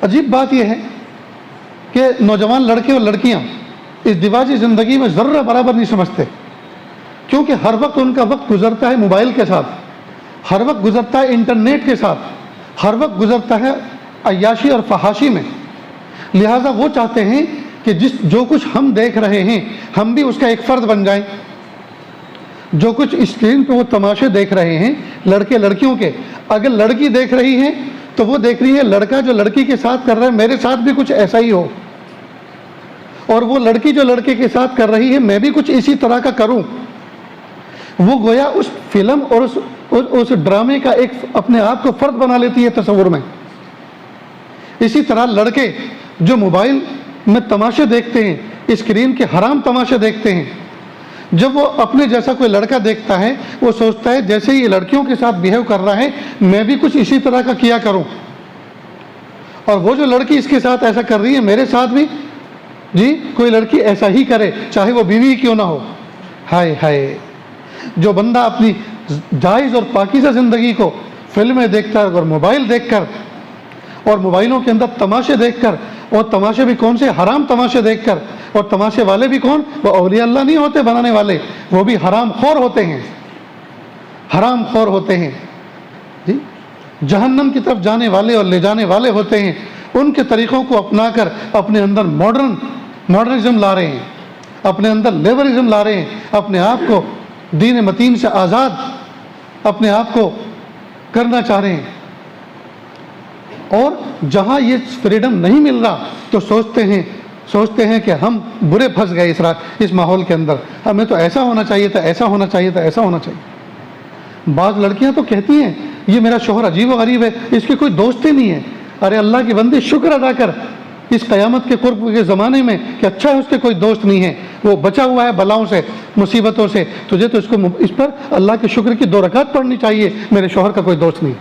अजीब बात यह है कि नौजवान लड़के और लड़कियां इस दिवाजी ज़िंदगी में ज़र्रा बराबर नहीं समझते, क्योंकि हर वक्त उनका वक्त गुजरता है मोबाइल के साथ, हर वक्त गुजरता है इंटरनेट के साथ, हर वक्त गुजरता है अय्याशी और फहाशी में। लिहाजा वो चाहते हैं कि जो कुछ हम देख रहे हैं हम भी उसका एक फ़र्द बन जाएं। जो कुछ स्क्रीन पे वो तमाशे देख रहे हैं लड़के लड़कियों के, अगर लड़की देख रही है तो वो देख रही है लड़का जो लड़की के साथ कर रहा है मेरे साथ भी कुछ ऐसा ही हो, और वो लड़की जो लड़के के साथ कर रही है मैं भी कुछ इसी तरह का करूं। वो गोया उस फिल्म और उस ड्रामे का एक अपने आप को फ़र्द बना लेती है तस्वुर में। इसी तरह लड़के जो मोबाइल में तमाशे देखते हैं, स्क्रीन के हराम तमाशे देखते हैं, जब वो अपने जैसा कोई लड़का देखता है वो सोचता है जैसे ये लड़कियों के साथ बिहेव कर रहा है मैं भी कुछ इसी तरह का किया करूं, और वो जो लड़की इसके साथ ऐसा कर रही है मेरे साथ भी जी कोई लड़की ऐसा ही करे, चाहे वो बीवी क्यों ना हो। हाय हाय, जो बंदा अपनी जायज़ और पाकीज़ा ज़िंदगी को फिल्में देखकर और मोबाइल देखकर और मोबाइलों के अंदर तमाशे देखकर, और तमाशे भी कौन से हराम तमाशे देखकर, और तमाशे वाले भी कौन, वो औलिया अल्लाह नहीं होते बनाने वाले, वो भी हराम खोर होते हैं, हराम खोर होते हैं जी, जहन्नम की तरफ जाने वाले और ले जाने वाले होते हैं। उनके तरीक़ों को अपनाकर अपने अंदर मॉडर्निज़म ला रहे हैं, अपने अंदर लेबरिज़म ला रहे हैं, अपने आप को दीन मतीन से आज़ाद अपने आप को करना चाह रहे हैं। और जहाँ ये फ्रीडम नहीं मिल रहा तो सोचते हैं कि हम बुरे फंस गए इस माहौल के अंदर, हमें तो ऐसा होना चाहिए था, ऐसा होना चाहिए था, ऐसा होना चाहिए। बाज़ लड़कियां तो कहती हैं ये मेरा शौहर अजीब व गरीब है, इसके कोई दोस्त ही नहीं है। अरे अल्लाह की बंदी शुक्र अदा कर इस क़यामत के कुर्ब के ज़माने में कि अच्छा है उसके कोई दोस्त नहीं है, वो बचा हुआ है बलाओं से, मुसीबतों से। तुझे तो इस पर अल्लाह के शुक्र की 2 रकात पढ़नी चाहिए, मेरे शौहर का कोई दोस्त नहीं।